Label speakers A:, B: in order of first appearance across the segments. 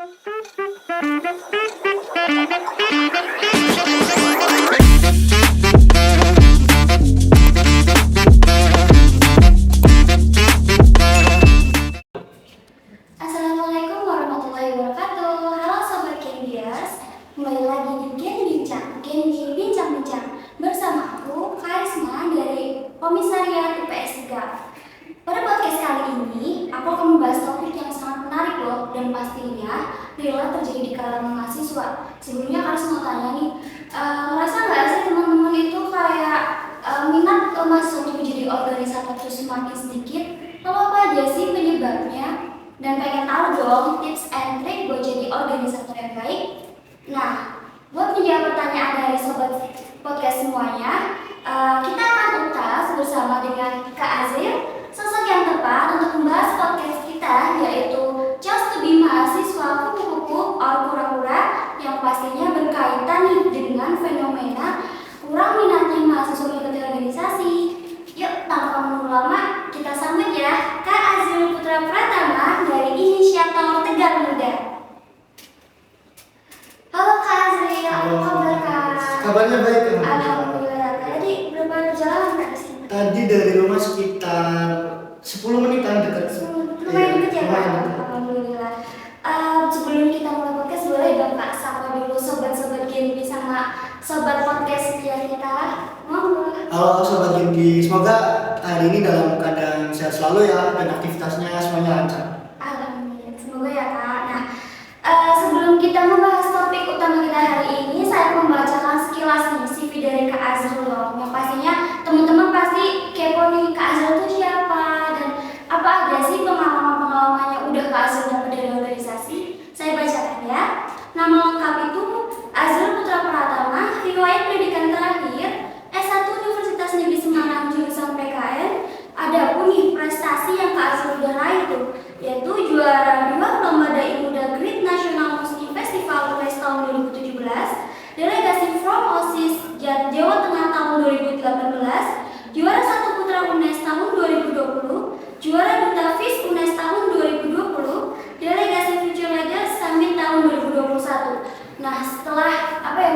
A: Assalamualaikum warahmatullahi wabarakatuh. Halo Sobat Genbiers, kembali lagi di Genbi Bincang-Bincang bersama aku, Karisma dari Komisariat UPS 3. Pada podcast kali ini, aku akan membahas topik yang sangat menarik loh, dan pastinya rela terjadi di kalangan mahasiswa. Sebelumnya Karisma mau tanya nih, merasa nggak sih teman-teman itu kayak minat masuk menjadi organisator terus semakin sedikit? Lalu apa aja sih penyebabnya? Dan pengen tahu dong tips and trick buat jadi organisator yang baik. Nah, buat menjawab pertanyaan dari sobat podcast semuanya, kita akan utas bersama dengan Kak Azril, sosok yang tepat untuk membahas podcast kita, yaitu Just to be mahasiswa kupu-kupu or kura-kura, yang pastinya berkaitan nih dengan fenomena kurang minatnya mahasiswa mengikuti organisasi. Yuk, tanpa menunggu lama, kita sambut ya Kak Azril Putra Pratama dari Inisiator Tegar Muda. Halo Kak Azril, apa kabar Kak?
B: Kabarnya baik ya.
A: Alhamdulillah. Tadi berapa perjalanan Kak di sini?
B: Tadi dari rumah sekitar 10 menitan dekat.
A: Lumayan deket ya Kak?
B: Lumayan dekat.
A: Alhamdulillah. Sebelum kita mulai podcast, boleh dong Kak sapa dulu sobat-sobat Genbi sama sobat podcast setia kita. Monggo.
B: Halo sobat Genbi, semoga hari ini dalam keadaan sehat selalu ya, dan aktivitasnya semuanya lancar.
A: Alhamdulillah, semoga ya Kak. Nah, sebelum kita membahas topik utama kita hari ini, saya membacakan sekilas nih CV dari Kak Azril loh. Yang pastinya teman-teman pasti kepo nih, Kak Azril itu siapa dan apa aja sih pengalaman-pengalaman yang udah Kak Azril dapat dari organisasi. Saya bacakan ya. Nama lengkap itu Azril Putra Pratama, riwayat pendidikan terakhir S1 Universitas Negeri Semarang jurusan PKN. Adapun nih prestasi yang Kak Azril udah raih tuh, yaitu juara 2 Lomba Dai Muda Grid Nasional Muslim Festival UNES tahun 2017, delegasi From OSIS Jawa Tengah tahun 2018, juara 1 Putra UNES tahun 2020, juara Duta FIS UNES tahun 2020, delegasi Future Leaders Summit tahun 2021. Nah, setelah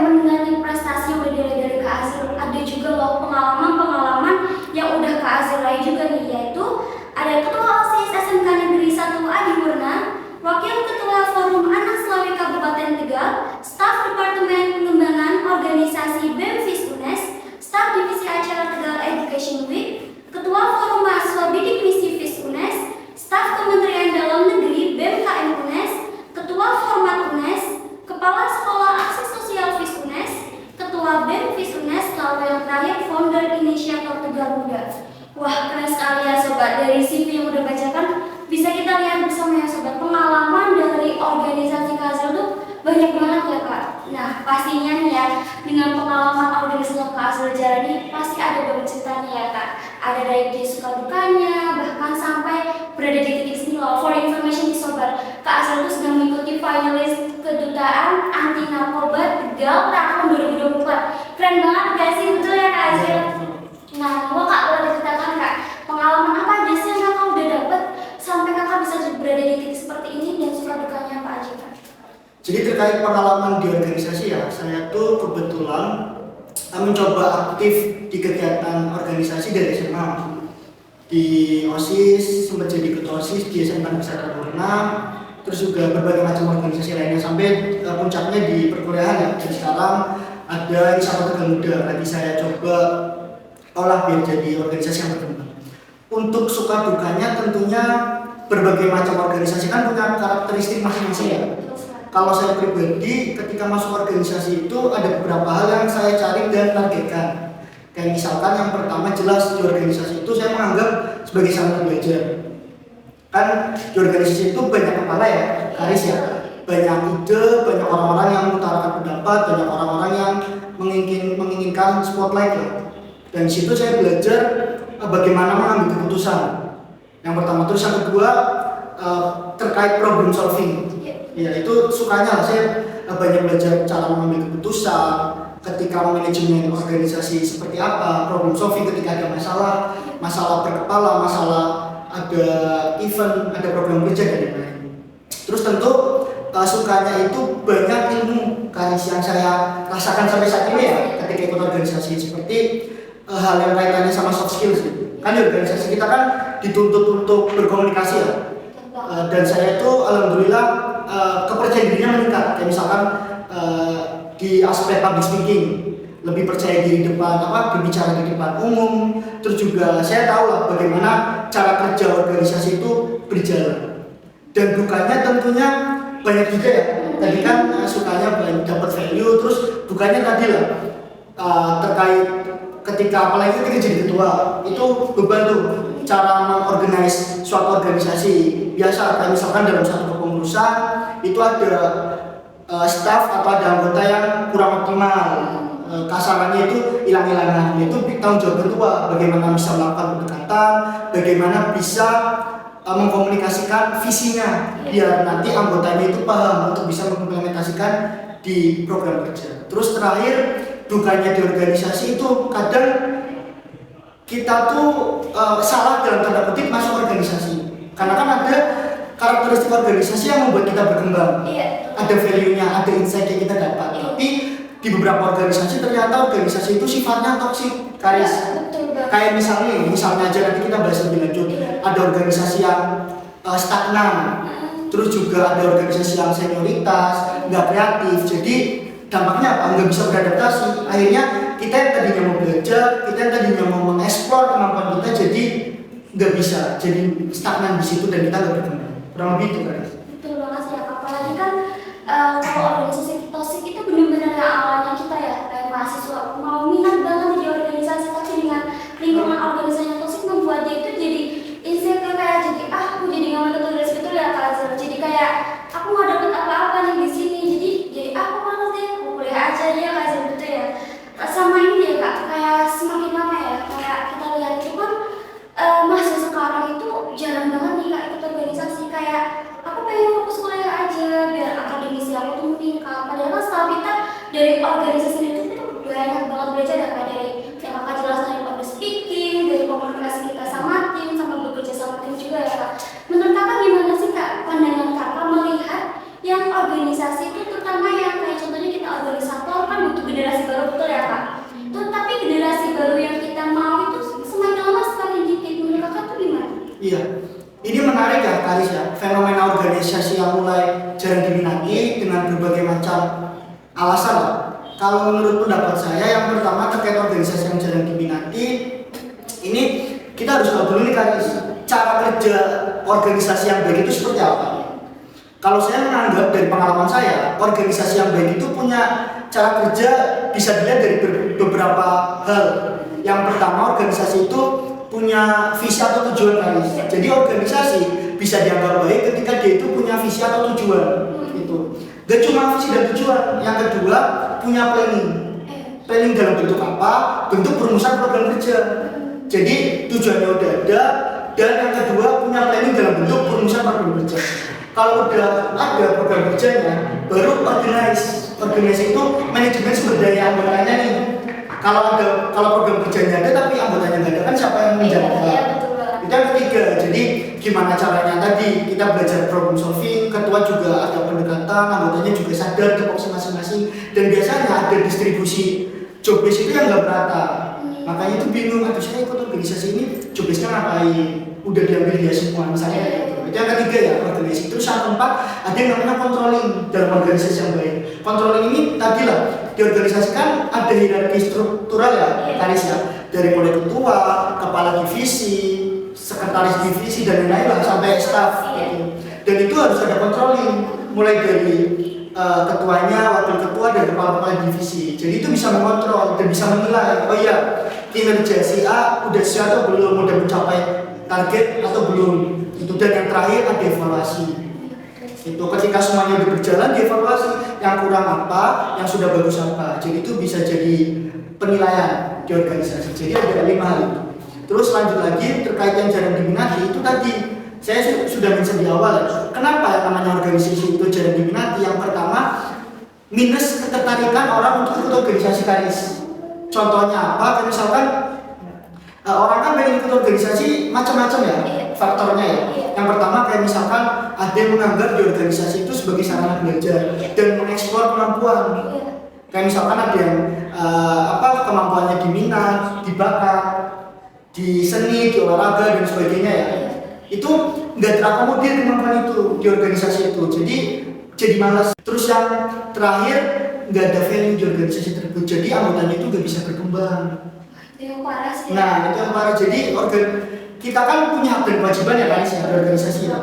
A: mendengar prestasi yang udah diraih dari Kak Azril, ada juga loh pengalaman-pengalaman yang udah Kak Azril raih juga nih, yaitu ada Ketua OSIS SMK Negeri 1A di Murna, Wakil Ketua Forum Anak Selawi Kabupaten Tegal, Staf Departemen Pengembangan Organisasi BEM FIS UNES, Staf Divisi Acara Tegal Education Week, Ketua Forum Mahasiswa Bidik Misi FIS UNES, Staf Kementerian Dalam Negeri BEM KM UNES, Ketua Format UNES, Kepala Sekolah Aksi Sosial FIS UNES, Ketua BEM FIS UNES, lalu yang terakhir founder Inisiator Tegar Muda. Wah, keren sekali ya sobat. Dari CV yang udah bacakan, bisa kita lihat bersama ya sobat, pengalaman dari organisasi Kak Azril tuh banyak banget ya Kak. Nah, pastinya nih ya, dengan pengalaman organisasi Kak Azril jalani, pasti ada banget ceritanya ya Kak. Ada dari suka dukanya, bahkan sampai berada di titik sini loh. For information nih sobat, Kak Azril tuh sedang mengikuti finalis Kedutaan Anti Narkoba Tegal tahun 2024. Keren banget gak sih, betul ya Kak Azril? Nah, mau Kak boleh ceritakan Kak, pengalaman apa aja sih yang Kakak udah dapet sampai Kakak bisa berada di titik seperti ini, dan suka dukanya apa aja Kak?
B: Jadi terkait pengalaman di organisasi ya, saya tuh kebetulan mencoba aktif di kegiatan organisasi dari SMA. Di OSIS, sempat jadi ketua OSIS di SMK Negeri 1 Murna, terus juga berbagai macam organisasi lainnya sampai puncaknya di perkuliahan ya. Dan sekarang ada Inisiator Tegar Muda, lagi saya coba olah biar jadi organisasi yang berkembang. Untuk suka dukanya tentunya berbagai macam organisasi kan punya karakteristik masing-masing ya. Kalau saya pribadi ketika masuk organisasi itu ada beberapa hal yang saya cari dan targetkan. Kayak misalkan yang pertama jelas di organisasi itu saya menganggap sebagai sarana belajar. Kan di organisasi itu banyak kepala ya, Karis ya. Banyak ide, banyak orang-orang yang mengutarakan pendapat, banyak orang-orang yang menginginkan spotlight ya. Dan di situ saya belajar bagaimana mengambil keputusan. Yang pertama, terus yang kedua terkait problem solving. Ya itu sukanya lah, saya banyak belajar cara mengambil keputusan, ketika manajemen organisasi seperti apa, problem solving ketika ada masalah per kepala, masalah ada event, ada program kerja dan lain-lain. Terus tentu sukanya itu banyak ilmu Karis yang saya rasakan sampai saat ini ya ketika ikut organisasi, seperti hal yang kaitannya sama soft skills. Kan di organisasi kita kan dituntut untuk berkomunikasi ya. Dan saya itu alhamdulillah kepercayaan dirinya meningkat. Kayak misalkan di aspek public speaking, lebih percaya diri berbicara di depan umum. Terus juga saya tahu lah bagaimana cara kerja organisasi itu berjalan. Dan dukanya tentunya banyak juga ya. Tadi kan sukanya dapat value, terus dukanya tadi lah terkait ketika apalagi ketika jadi ketua itu beban tuh cara mengorganize suatu organisasi. Biasa kayak misalkan dalam satu kepengurusan itu ada staff atau ada anggota yang kurang optimal, kasarannya itu hilang-hilangan. Itu tanggung jawab ketua, bagaimana bisa melakukan pendekatan, bagaimana bisa mengkomunikasikan visinya biar nanti anggotanya itu paham untuk bisa mengimplementasikan di program kerja. Terus terakhir, dukanya di organisasi itu kadang kita tuh salah dalam tanda kutip masuk organisasi, karena kan ada karakteristik organisasi yang membuat kita berkembang. Ada value-nya, ada insight yang kita dapat. Tapi di beberapa organisasi ternyata organisasi itu sifatnya toksik, Karis. Kayak misalnya aja nanti kita bahas lebih lanjut. Ada organisasi yang stagnan, terus juga ada organisasi yang senioritas, nggak kreatif. Jadi dampaknya apa? Nggak bisa beradaptasi. Akhirnya kita yang tadinya mau belajar, kita yang tadinya mau mengeksplor kemampuan kita, jadi nggak bisa. Jadi stagnan di situ dan kita nggak berkembang. Kurang lebih itu, Karis.
A: Betul banget sih, apalagi kan kalau organisasi toksik itu benar-benar yang awalnya kita ya kayak mahasiswa mau minat banget di organisasi, tapi dengan lingkungan organisasi yang toksik membuat dia itu jadi insecure, kayak jadi aku jadi nggak mau tulis betul ya Kak Azhar. Jadi kayak aku nggak dapet apa-apa nih di sini, jadi aku malas deh, aku kuliah aja ya Kak Azhar, betul ya. Sama ini ya Kak, kayak semakin lama ya kayak kita lihat itu kan mahasiswa sekarang itu jarang banget nih Kak ikut organisasi. Kayak aku pengen fokus kuliah aja biar akademisi aku tuh meningkat. Padahal kan setelah kita dari organisasi itu banyak banget belajar ya Kak, dari yang Kakak jelaskan dari public speaking, dari komunikasi kita sama tim, sama bekerja sama tim juga ya Kak. Menurut Kakak gimana sih Kak pandangan Kakak melihat yang organisasi itu, terutama yang kayak contohnya kita organisator kan butuh generasi baru, betul ya Kak? Tapi generasi baru yang kita mau itu semakin lama semakin dikit. Menurut Kakak tuh gimana?
B: Iya. Ini menarik ya Karis ya, fenomena organisasi yang mulai jarang diminati dengan berbagai macam alasan lah. Kalau menurut pendapat saya, yang pertama terkait organisasi yang jarang diminati, ini kita harus tahu dulu nih Karis, cara kerja organisasi yang baik itu seperti apa. Kalau saya menganggap dari pengalaman saya, organisasi yang baik itu punya cara kerja bisa dilihat dari beberapa hal. Yang pertama, organisasi itu punya visi atau tujuan Karis. Jadi organisasi bisa dianggap baik ketika dia itu punya visi atau tujuan. Itu. Gak cuma visi dan tujuan. Yang kedua, punya planning. Planning dalam bentuk apa? Bentuk perumusan program kerja. Jadi tujuannya udah ada, dan yang kedua punya planning dalam bentuk perumusan program kerja. Kalau udah ada program kerjanya, baru organize. Organize itu manajemen sumber daya anggotanya nih. Kalau program kerjanya ada tapi anggotanya nggak ada, kan siapa yang menjalankan? Itu yang ketiga. Jadi gimana caranya tadi kita belajar problem solving, ketua juga ada pendekatan, anggotanya juga sadar tupoksi masing-masing, dan biasanya ada distribusi job base itu yang nggak merata. Makanya itu bingung, aduh saya ikut organisasi ini job base-nya ngapain? Udah diambil dia semua misalnya. Itu yang ketiga ya, organisasi. Terus yang keempat, ada yang namanya controlling dalam organisasi yang baik. Controlling ini tadi lah, di organisasi kan ada hierarki struktural ya, Karis ya. Dari mulai ketua, kepala divisi, sekretaris divisi, dan lain-lain lah, sampai staff gitu. Dan itu harus ada controlling, mulai dari ketuanya, wakil ketua, dan kepala divisi. Jadi itu bisa mengontrol dan bisa menilai, oh iya, kinerja si A udah siap atau belum, udah mencapai target atau belum. Itu. Dan yang terakhir ada evaluasi. Itu ketika semuanya udah berjalan, dievaluasi yang kurang apa, yang sudah bagus apa. Jadi itu bisa jadi penilaian di organisasi. Jadi ada 5 hal itu. Terus lanjut lagi terkait yang jarang diminati, itu tadi saya sudah mention di awal. Kenapa yang namanya organisasi itu jarang diminati? Yang pertama, minus ketertarikan orang untuk ikut organisasi Karis. Contohnya apa? Misalkan orang kan pengen ikut organisasi macam-macam ya faktornya ya. Yang pertama kayak misalkan ada yang menganggap di organisasi itu sebagai sarana belajar dan mengeksplor kemampuan.
A: Iya.
B: Kayak misalkan ada yang kemampuannya di minat, di bakat, di seni, di olahraga dan sebagainya ya. Itu nggak terakomodir kemampuan itu di organisasi itu. Jadi malas. Terus yang terakhir nggak ada value di organisasi tersebut. Jadi anggotanya itu nggak bisa berkembang.
A: Itu yang parah sih.
B: Nah, itu yang parah. Jadi kita kan punya hak dan kewajiban ya kan di organisasi ya.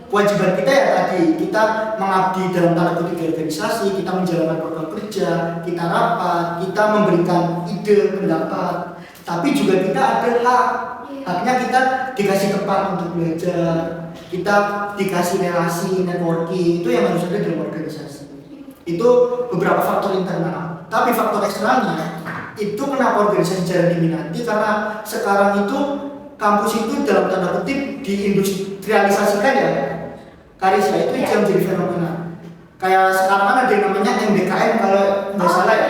B: Kewajiban kita ya tadi kita mengabdi dalam tanda kutip di organisasi, kita menjalankan program kerja, kita rapat, kita memberikan ide, pendapat. Tapi juga kita ada hak. Haknya kita dikasih tempat untuk belajar, kita dikasih relasi, networking, itu yang harus ada dalam organisasi. Itu beberapa faktor internal. Tapi faktor eksternalnya itu kenapa organisasi jarang diminati karena sekarang itu kampus itu dalam tanda kutip diindustrialisasikan ya. Karisa itu yang jadi fenomena. Kayak sekarang kan ada yang namanya MBKM kalau nggak salah ya.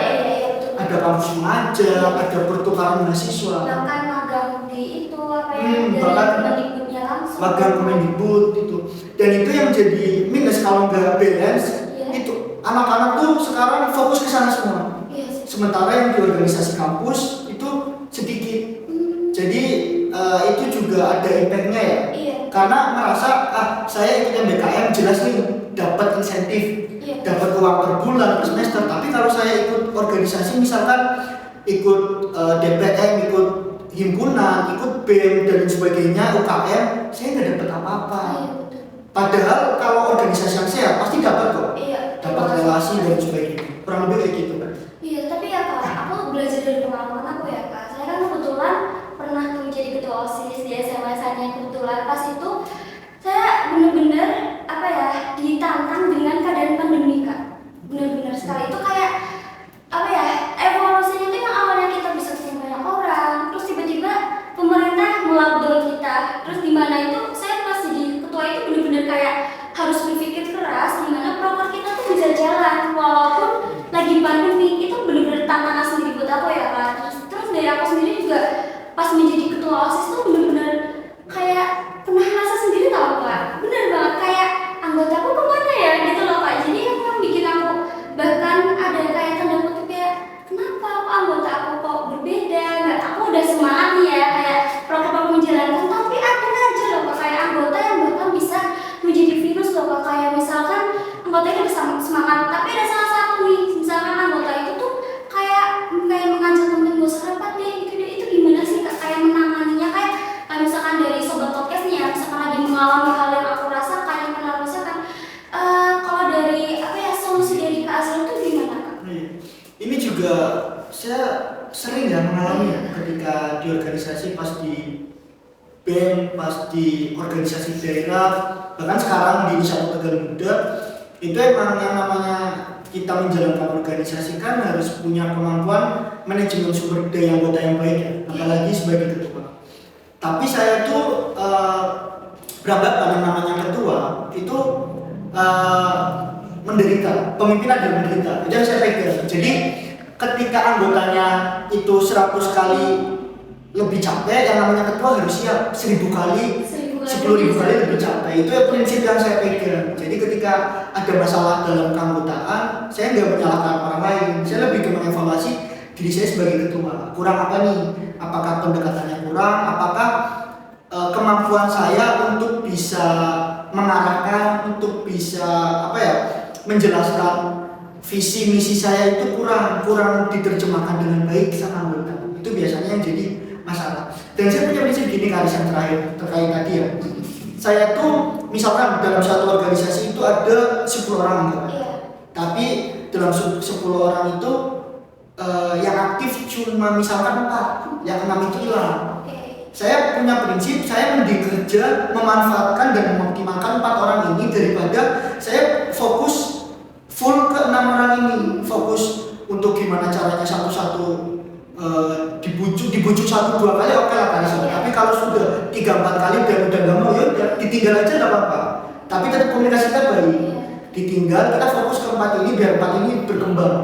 B: Ada kampus mengajar, ada pertukaran mahasiswa.
A: Bahkan magang di itu dari Kemendikbudnya langsung.
B: Magang Kemendikbud itu. Dan itu yang jadi minus kalau nggak balance. Itu anak-anak tuh sekarang fokus ke sana semua. Sementara yang di organisasi kampus itu sedikit. Jadi itu juga ada impact-nya ya. Karena merasa saya ikut MBKM jelas nih dapat insentif, dapat uang per bulan per semester. Tapi kalau saya ikut organisasi misalkan ikut DPM, ikut himpunan, ikut BEM dan sebagainya, UKM, saya nggak dapat apa-apa. Padahal kalau organisasi yang sehat pasti dapat kok, dapat relasi dan sebagainya. Kurang lebih kayak gitu kan.
A: Iya, tapi ya Kak, aku belajar dari pengalaman aku ya Kak. Saya kan kebetulan pernah menjadi ketua OSIS di SMA-nya kebetulan. Pas itu saya bener-bener ditantang dengan keadaan pandemi Kak. Bener-bener sekali itu kayak evolusinya itu yang awalnya kita bisa ketemu banyak orang, terus tiba-tiba pemerintah melockdown kita. Terus di mana itu saya pas jadi ketua itu bener-bener kayak harus berpikir keras gimana proker kita tuh bisa jalan walaupun lagi pandemi. Itu bener-bener tantangan sendiri buat aku ya Kak. Terus dari aku sendiri juga pas menjadi ketua OSIS tuh bener-bener kayak pernah merasa sendiri tau Kak. Bener banget kayak anggotaku kemana ya gitu loh Kak. Jadi yang bikin aku bahkan ada kayak tanda kutip kayak kenapa kok anggota aku kok berbeda, nggak aku udah semangat nih ya kayak program menjalankan tapi ada aja loh Kak kayak anggota yang bahkan bisa menjadi virus loh Kak. Kayak misalkan anggotanya udah semangat tapi ada salah satu nih misalkan anggota itu tuh kayak mengajak temen gak usah rapat deh itu gimana sih Kak kayak menanganinya kayak misalkan dari sobat podcast nih ya misalkan lagi mengalami hal yang aku rasakan yang pernah rasakan kalau dari solusi dari Kak Azrul itu gimana Kak?
B: Ini juga saya sering ya mengalami ya ketika di organisasi pas di BEM, pas di organisasi daerah, bahkan sekarang di Inisiatif Tegar Muda itu emang yang namanya kita menjalankan organisasi kan harus punya kemampuan manajemen sumber daya anggota yang baik ya, apalagi sebagai ketua. Tapi saya tuh beranggapan yang namanya ketua itu menderita, pemimpin ada menderita. Itu yang saya pegang. Jadi ketika anggotanya itu 100 kali lebih capek, yang namanya ketua harus siap 1000 kali, 10.000 kali lebih capek. Itu ya prinsip yang saya pegang. Jadi ketika ada masalah dalam keanggotaan, saya nggak menyalahkan orang lain. Saya lebih ke mengevaluasi diri saya sebagai ketua. Kurang apa nih? Apakah pendekatannya kurang? Apakah kemampuan saya untuk bisa mengarahkan, untuk bisa menjelaskan visi misi saya itu kurang diterjemahkan dengan baik sama anggota. Itu biasanya yang jadi masalah. Dan saya punya prinsip gini yang terakhir terkait tadi ya. Saya tuh misalkan dalam satu organisasi itu ada 10 orang anggota. Tapi dalam 10 orang itu yang aktif cuma misalkan 4, yang 6 itu hilang. Saya punya prinsip, saya mending kerja memanfaatkan dan mengoptimalkan 4 orang ini daripada saya fokus full ke 6 orang ini, fokus untuk gimana caranya satu-satu dibujuk 1-2 kali oke lah kan. Tapi kalau sudah 3-4 kali udah nggak mau ya udah ditinggal aja nggak apa-apa. Tapi tetap komunikasi kita baik. Ditinggal kita fokus ke 4 ini biar 4 ini berkembang.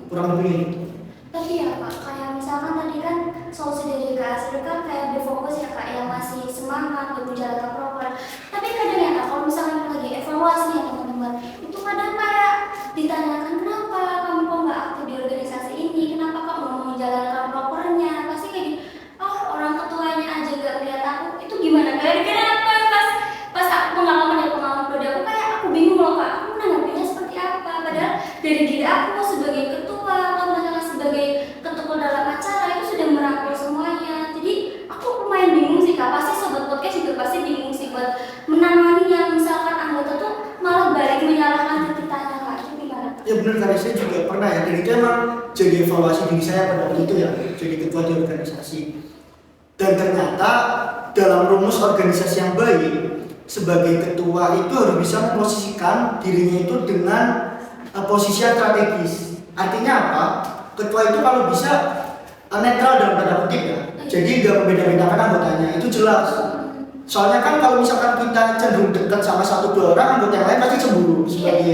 B: Kurang lebih itu.
A: Tapi ya Pak, kayak misalkan tadi kan solusi dari Kak Azrul kan kayak berfokus ya Kak yang masih semangat untuk menjalankan program. Tapi ditanyakan kenapa kamu kok nggak aktif di organisasi ini, kenapa kamu mau menjalankan propernya, pasti kayak gitu. Oh, orang ketuanya aja gak lihat aku, itu gimana kalian? Kenapa pas aku pengalaman prodi aku kayak aku bingung loh kak, aku menanggapinya seperti apa, padahal dari diri aku sebagai ketua atau misalnya sebagai ketua dalam acara itu sudah merangkul semuanya. Jadi aku lumayan bingung sih kak, pasti sobat podcast juga pasti bingung sih buat menangani yang misalkan anggota tuh malah balik menyalahkan kitanya kak, itu gimana kak?
B: Ya benar, karena saya juga pernah ya, dan itu emang jadi evaluasi diri saya pada waktu itu ya, jadi ketua di organisasi. Dan ternyata dalam rumus organisasi yang baik, sebagai ketua itu harus bisa memposisikan dirinya itu dengan posisi yang strategis. Artinya apa? Ketua itu kalau bisa netral dalam tanda kutip ya, jadi nggak membeda-bedakan anggotanya, itu jelas. Soalnya kan kalau misalkan kita cenderung dekat sama 1-2 orang, anggota yang lain pasti cemburu sebagai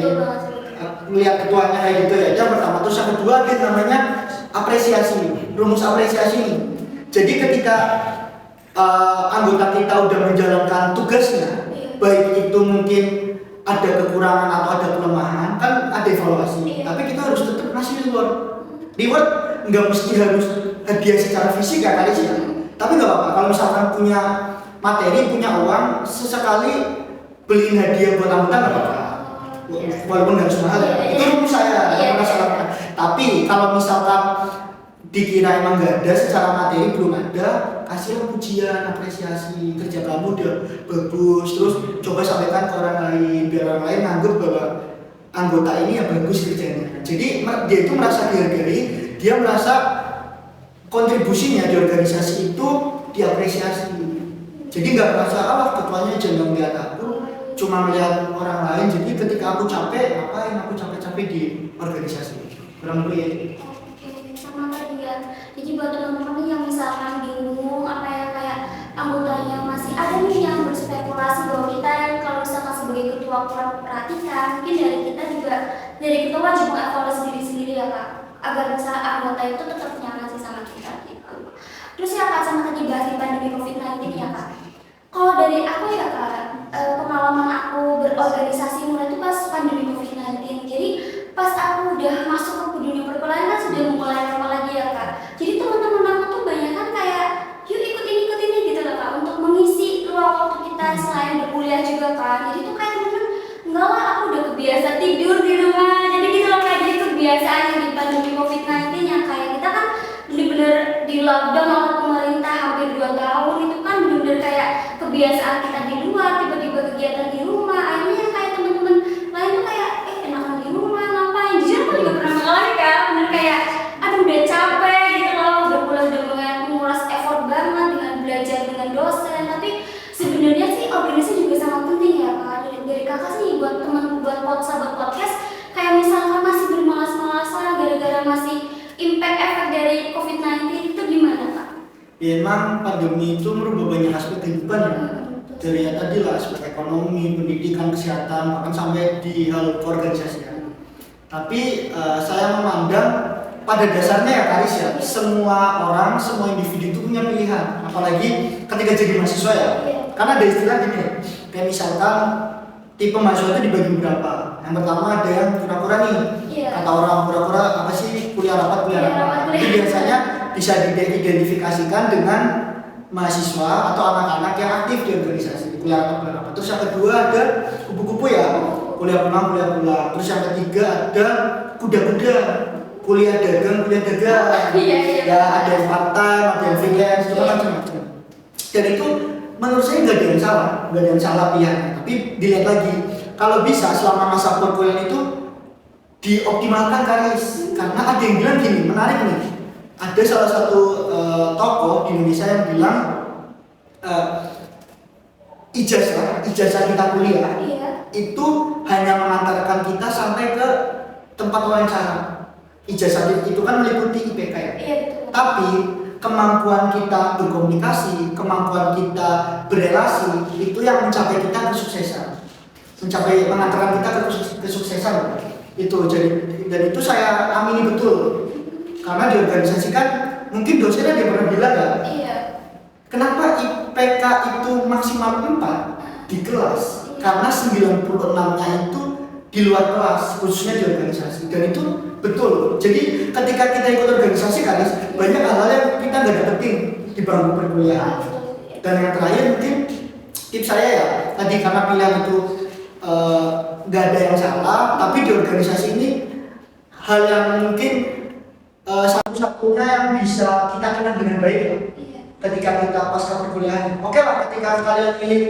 B: melihat ketuanya kayak gitu ya. Yang pertama, terus yang kedua ada namanya apresiasi, rumus apresiasi ini. Jadi ketika anggota kita udah menjalankan tugasnya, baik itu mungkin ada kekurangan atau ada kelemahan, kan ada evaluasi. Tapi kita harus tetap ngasih reward. Reward nggak mesti harus hadiah secara fisik ya kali sih. Tapi nggak apa-apa kalau misalkan punya materi, punya uang, sesekali beliin hadiah buat anggota nggak apa-apa. Walaupun nggak semahal ya. Itu rumus saya, nggak pernah salah. Tapi kalau misalkan dikira emang nggak ada secara materi, belum ada, kasih pujian, apresiasi, kerja kamu udah bagus, terus coba sampaikan ke orang lain biar orang lain nganggep bahwa anggota ini ya bagus kerjanya. Jadi dia itu merasa dihargai, dia merasa kontribusinya di organisasi itu diapresiasi. Jadi nggak merasa ketuanya jangan melihat aku, cuma melihat orang lain. Jadi ketika aku capek, ngapain aku capek-capek di organisasi, kurang lebih ya.
A: Sama tadi ya. Jadi buat teman-teman yang misalkan bingung apa ya, kayak anggotanya masih ada nih yang berspekulasi bahwa kita kalau misalkan sebagai ketua kurang perhatikan, mungkin dari kita juga dari kita wajib mengevaluasi diri sendiri ya kak, agar bisa anggota itu tetap nyaman sih sama kita gitu. Terus ya kak, sama tadi bahas di pandemi COVID-19 ya kak. Kalau dari aku ya kak, pengalaman aku berorganisasi mulai itu pas pandemi COVID-19. Jadi pas aku udah masuk ke dunia perkuliahan kan sudah mulai normal lagi ya kak. Jadi teman-teman aku tuh banyak kan kayak yuk ikut ini gitu loh kak, untuk mengisi ruang waktu kita selain berkuliah juga kak. Jadi tuh kayak temen enggak lah, aku udah kebiasa tidur di rumah. Jadi gitu loh kayak, jadi kebiasaan yang di pandemi COVID-19 yang kayak kita kan bener-bener di lockdown oleh pemerintah hampir 2 tahun, itu kan bener-bener kayak kebiasaan kita di luar, tiba-tiba kegiatan di rumah. Akhirnya yang kayak teman-teman lain tuh kayak enakan di rumah ngapain. Jujur aku juga pernah mengalami kan, bener kayak aduh udah capek gitu loh, berkuliah udah menguras effort banget dengan belajar dengan dosen. Tapi sebenarnya sih organisasi juga sangat penting ya kak. Dari kakak sih buat teman, buat sahabat podcast, kayak misalkan masih bermalas-malasan gara-gara masih impact efek dari COVID-19 itu gimana kak?
B: Ya emang pandemi itu merubah banyak aspek kehidupan ya. Dari yang tadi lah, aspek ekonomi, pendidikan, kesehatan, bahkan sampai di hal keorganisasian. Tapi saya memandang pada dasarnya ya Karis ya, semua orang, semua individu itu punya pilihan. Apalagi ketika jadi mahasiswa ya. Karena ada istilah gini, kayak misalkan tipe mahasiswa itu dibagi beberapa. Yang pertama ada yang pura-pura nih. Kata orang pura-pura apa sih, kuliah rapat. Itu biasanya bisa diidentifikasikan dengan mahasiswa atau anak-anak yang aktif di organisasi, kuliah rapat. Terus yang kedua ada kupu-kupu ya, kuliah pulang. Terus yang ketiga ada kuda-kuda, kuliah dagang. Ya ada yang part time, ada yang freelance, itu macam-macam. Dan itu menurut saya nggak ada yang salah pilihannya. Tapi dilihat lagi, kalau bisa selama masa perkuliahan itu dioptimalkan Karis. Karena ada yang bilang gini, menarik nih. Ada salah satu tokoh di Indonesia yang bilang ijazah kita kuliah itu hanya mengantarkan kita sampai ke tempat wawancara. Ijazah itu kan meliputi IPK ya. Tapi kemampuan kita berkomunikasi, kemampuan kita berelasi, itu yang mencapai kita kesuksesan, mengantarkan kita ke kesuksesan. Itu jadi, dan itu saya amini betul. Karena di organisasi kan mungkin dosen ada yang pernah bilang ya, kenapa IPK itu maksimal 4 di kelas? Karena 96-nya itu di luar kelas, khususnya di organisasi. Dan itu betul. Jadi ketika kita ikut organisasi kan, banyak hal-hal yang kita nggak dapetin di bangku perkuliahan. Dan yang terakhir mungkin tips saya ya, tadi karena pilihan itu nggak ada yang salah, tapi di organisasi ini hal yang mungkin satu-satunya yang bisa kita kenal dengan baik ya. Ketika kita pasca perkuliahan, oke lah, ketika kalian pilih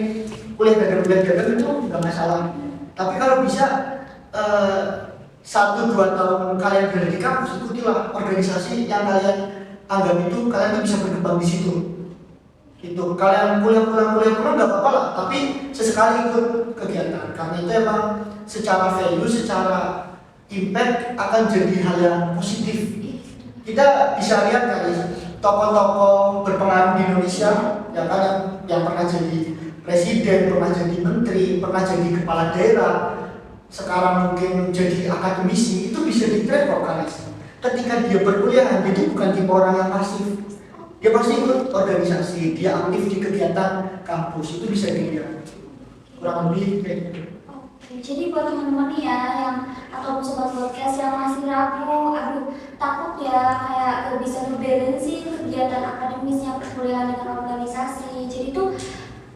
B: kuliah dagang itu nggak masalah. Tapi kalau bisa 1-2 tahun kalian berada di kampus, ikutilah organisasi yang kalian anggap itu kalian tuh bisa berkembang di situ. Itu kalian kuliah pulang nggak apa-apa lah, tapi sesekali ikut kegiatan karena itu emang secara value, secara impact akan jadi hal yang positif. Kita bisa lihat kali tokoh-tokoh berpengaruh di Indonesia yang kan yang pernah jadi presiden, pernah jadi menteri, pernah jadi kepala daerah, sekarang mungkin jadi akademisi, itu bisa di-track kok kan. Ketika dia berkuliah, dia itu bukan tipe orang yang pasif. Dia pasti ikut organisasi, dia aktif di kegiatan kampus, itu bisa dilihat. Kurang lebih kayak gitu.
A: Oke, jadi buat teman-teman nih ya yang atau sobat podcast yang masih ragu, aduh takut ya kayak gak bisa ngebalancein kegiatan akademisnya perkuliahan dengan organisasi. Jadi tuh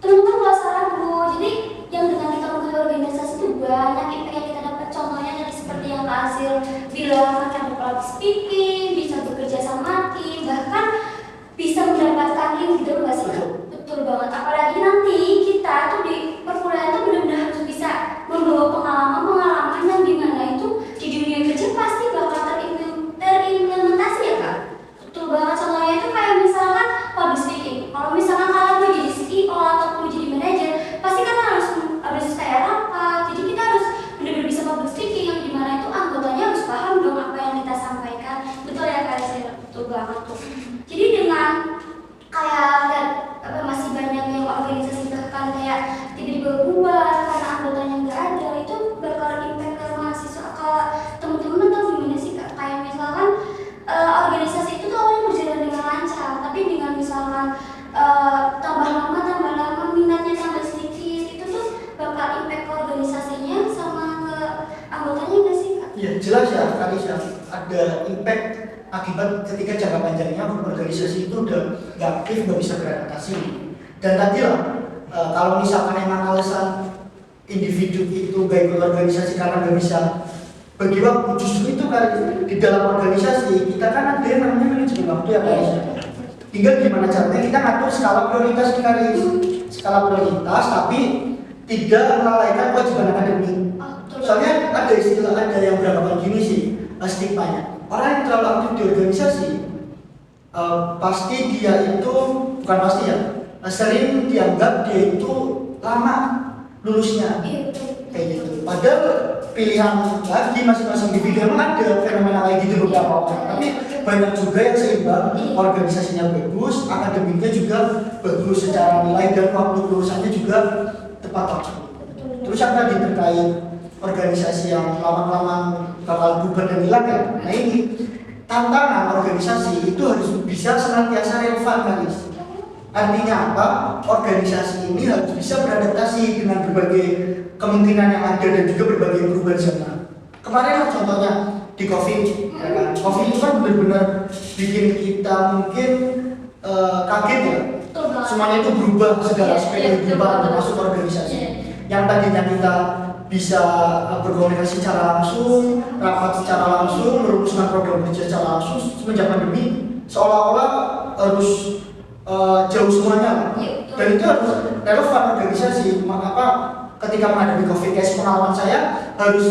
A: teman-teman gak usah ragu. Jadi yang dengan kita mengikuti organisasi itu banyak impact yang kita dapat. Contohnya tadi seperti yang Kak Azil bilang, akan public speaking, bisa bekerja sama tim, bahkan bisa mendapatkan link gitu nggak sih? Betul banget. Apalagi nanti kita tuh di perkuliahan tuh benar-benar harus bisa membawa pengalaman yang dimana itu di dunia kerja pasti bakal terimplementasi ya Kak. Betul banget. Contohnya itu kayak misalkan public speaking. Kalau misalkan kalian mau jadi CEO atau mau jadi manajer, pasti kan harus kayak rapat. Jadi kita harus benar-benar bisa public speaking yang dimana itu anggotanya harus paham dong apa yang kita sampaikan. Betul ya Kak? Betul banget tuh. Jadi dengan kayak masih banyak yang organisasi bahkan kayak tiba-tiba bubar karena anggotanya nggak ada, itu bakal impact ke mahasiswa, ke teman-teman atau gimana sih Kak? Kayak misalkan organisasi itu tuh awalnya berjalan dengan lancar, tapi dengan misalkan tambah lama minatnya tambah sedikit, itu tuh bakal impact ke organisasinya sama ke anggotanya nggak sih Kak?
B: Iya jelas ya, kali ya ada impact akibat ketika jangka panjangnya organisasi itu udah nggak aktif, nggak bisa beradaptasi. Dan tadi lah kalau misalkan emang alasan individu itu gak ikut organisasi karena nggak bisa bagi waktu, justru itu kali di dalam organisasi kita kan ada yang namanya manajemen waktu ya guys. Tinggal gimana caranya kita ngatur skala prioritas nih guys, skala prioritas tapi tidak melalaikan kewajiban akademik. Soalnya ada istilah, ada yang beranggapan gini sih stigmanya. Orang yang terlalu aktif di organisasi pasti dia itu, bukan pasti ya, sering dianggap dia itu lama lulusnya kayak gitu. Padahal pilihan lagi masing-masing individu emang ada fenomena kayak gitu beberapa orang, tapi banyak juga yang seimbang, organisasinya bagus, akademiknya juga bagus secara nilai dan waktu lulusannya juga tepat waktu. Terus yang tadi terkait organisasi yang lama-lama bakal bubar dan hilang ya. Nah ini tantangan organisasi itu harus bisa senantiasa relevan guys. Artinya apa? Organisasi ini harus bisa beradaptasi dengan berbagai kemungkinan yang ada dan juga berbagai perubahan zaman. Kemarin lah contohnya di COVID, ya kan? COVID itu kan benar-benar bikin kita mungkin kaget ya. Semuanya itu berubah, segala aspek kehidupan termasuk organisasi. Yang tadinya kita bisa berkomunikasi secara langsung, rapat secara langsung, merumuskan program kerja secara langsung, semenjak pandemi seolah-olah harus jauh semuanya. Dan itu harus relevan organisasi. Maka ketika menghadapi COVID, kayak pengalaman saya harus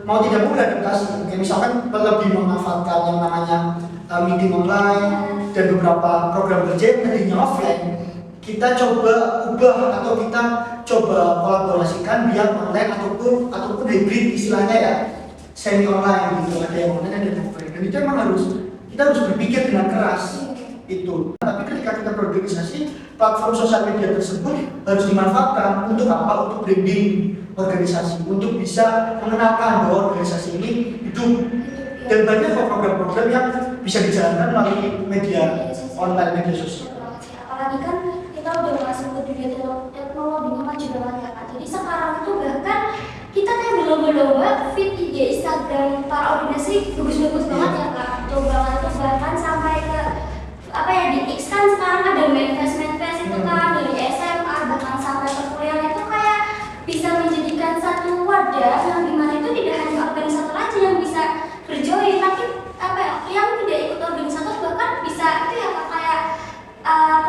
B: mau tidak mau beradaptasi. Kayak misalkan lebih memanfaatkan yang namanya meeting online dan beberapa program kerja yang tadinya offline, kita coba ubah atau kita coba kolaborasikan biar online ataupun hybrid istilahnya ya, semi online gitu, ada yang online ada yang offline. Dan itu emang kita harus berpikir dengan keras itu. Tapi ketika kita berorganisasi, platform sosial media tersebut harus dimanfaatkan untuk apa? Untuk branding organisasi, untuk bisa mengenalkan bahwa organisasi ini hidup. Dan banyak program-program yang bisa dijalankan melalui media online, media sosial.
A: Apalagi kan kita udah masuk ke dunia teknologi maju banget ya Kak. Jadi sekarang itu bahkan kita kayak berlomba-lomba feed IG Instagram para organisasi bagus-bagus banget ya Kak. Jauh banget tuh, bahkan sampai ke apa ya, di X kan sekarang ada manifest itu kan dari SMA bahkan sampai perkuliahan itu kayak bisa menjadikan satu wadah yang dimana itu tidak hanya organisator aja yang bisa berjoin, tapi apa ya, yang tidak ikut organisator bahkan bisa itu ya Kak, kayak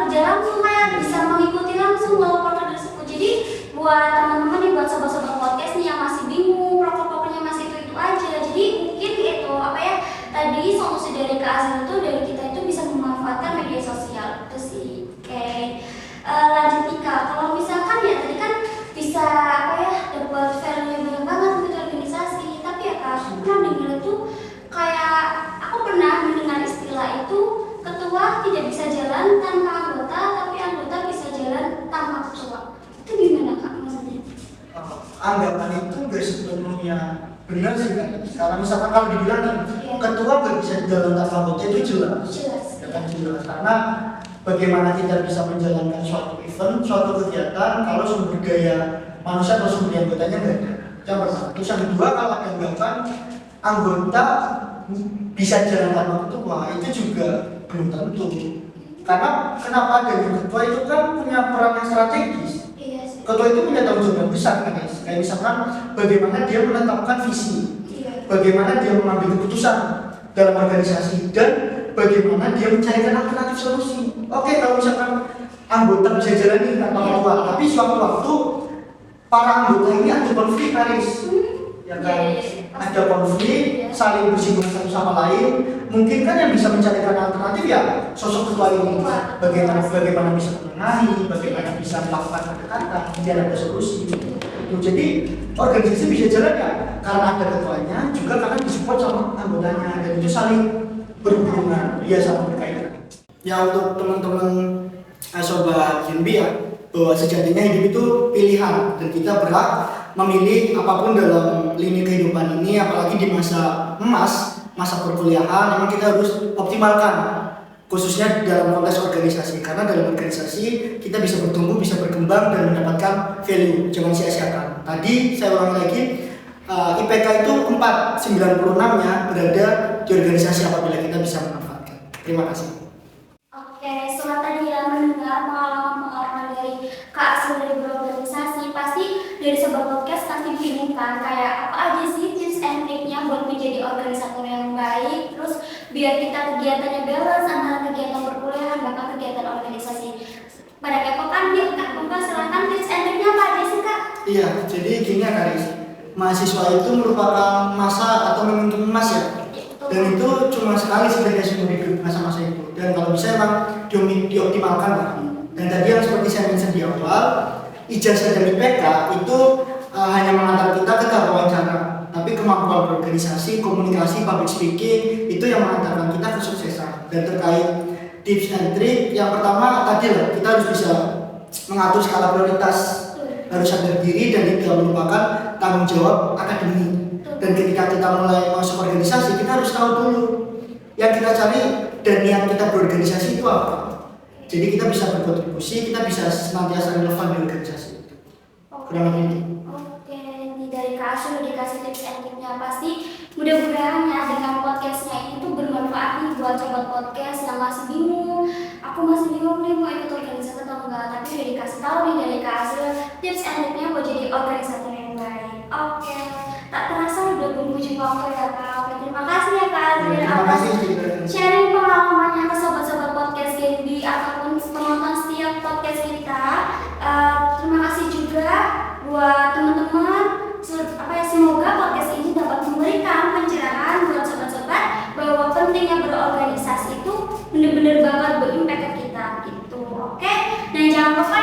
A: kerja langsung, kayak bisa mengikuti langsung proker tersebut. Jadi buat teman-teman nih, buat sobat-sobat podcast nih yang masih bingung, proker-prokernya masih itu aja, jadi mungkin itu apa ya, tadi solusi dari Kak Azril itu dari kita itu bisa memanfaatkan media sosial itu sih. Oke. Lanjut nih Kak, kalau misalkan ya tadi kan bisa apa ya, dapat value banyak banget untuk organisasi, tapi ya Kak, aku pernah dengar itu kayak, aku pernah mendengar istilah itu ketua tidak bisa jalan tanpa anggota, tapi anggota bisa jalan tanpa ketua. Itu gimana Kak maksudnya?
B: Anggapan itu nggak sepenuhnya benar sih kan. Karena misalkan kalau dibilang ketua nggak bisa jalan tanpa anggota, itu jelas. Ya kan, jelas. Karena bagaimana kita bisa menjalankan suatu event, suatu kegiatan kalau sumber daya manusia atau sumber daya anggotanya nggak ada. Yang pertama. Terus yang kedua, kalau ada anggapan anggota bisa jalan tanpa ketua, itu juga belum tentu. Karena kenapa ada ketua itu kan punya peran yang strategis. Ketua itu punya tanggung jawab yang besar kan guys. Kayak misalkan bagaimana dia menetapkan visi, bagaimana dia mengambil keputusan dalam organisasi, dan bagaimana dia mencarikan alternatif solusi. Oke, kalau misalkan anggota bisa jalani tanpa ketua, tapi suatu waktu para anggota ini ada konflik Aris, ya kan? Ada konflik, saling bersinggungan satu sama lain. Mungkin kan yang bisa mencarikan alternatif ya sosok ketua ini. Bagaimana bisa menengahi, bagaimana bisa melakukan pendekatan biar ada solusi. Jadi organisasi bisa jalan ya karena ada ketuanya, juga karena disupport sama anggotanya, dan itu saling berhubungan, ya sama berkaitan. Ya untuk teman-teman sobat Jinbi ya, bahwa sejatinya hidup itu pilihan dan kita berhak memilih apapun dalam lini kehidupan ini, apalagi di masa emas, masa perkuliahan. Memang kita harus optimalkan, khususnya dalam konteks organisasi, karena dalam organisasi kita bisa bertumbuh, bisa berkembang dan mendapatkan value, jangan sia-siakan. Tadi saya ulangi lagi, IPK itu 496 nya berada di organisasi apabila kita bisa memanfaatkan. Terima kasih.
A: Oke, setelah tadi ya mendengar pengalaman dari Kak Azril dari berorganisasi, pasti dari sobat podcast pasti bingung kan, kayak apa aja sih tips and triknya buat menjadi organisator yang baik, terus biar kita kegiatannya balance antara kegiatan perkuliahan bahkan kegiatan organisasi. Pada kepo kan yuk Kak, silahkan tips and triknya apa aja sih Kak?
B: Iya, jadi gini ya Karis, mahasiswa itu merupakan masa atau momentum emas ya, dan itu cuma sekali sebenarnya seumur hidup masa-masa itu, dan kalau bisa emang dioptimalkan lah. Dan tadi yang seperti saya mention di awal, ijazah dari IPK itu hanya mengantar kita ke tahap wawancara, tapi kemampuan berorganisasi, komunikasi, public speaking itu yang mengantarkan kita kesuksesan. Dan terkait tips and trick, yang pertama tadi lah, kita harus bisa mengatur skala prioritas, harus sadar diri dan tidak melupakan tanggung jawab akademik. Dan ketika kita mulai masuk organisasi, kita harus tahu dulu yang kita cari dan niat kita berorganisasi itu apa. Jadi kita bisa berkontribusi, kita bisa senantiasa relevan di organisasi. Kurang lebih itu.
A: Oke, ini dari Kak Azril dikasih tips and triknya, pasti mudah-mudahan ya dengan podcastnya ini tuh bermanfaat nih buat sobat podcast yang masih bingung. Aku masih bingung nih mau ikut organisasi atau enggak, tapi udah dikasih tahu nih dari Kak Azril tips and triknya buat jadi organisator yang baik. Oke, tak terasa udah penghujung waktu ya Kak. Oke, terima kasih ya Kak Azril atas sharing pengalamannya ke sobat-sobat podcast Genbi ataupun penonton setiap podcast kita. Terima kasih juga buat teman-teman. Semoga podcast ini dapat memberikan pencerahan buat sobat-sobat bahwa pentingnya berorganisasi itu benar-benar bakal berimpact ke kita gitu. Oke, dan jangan lupa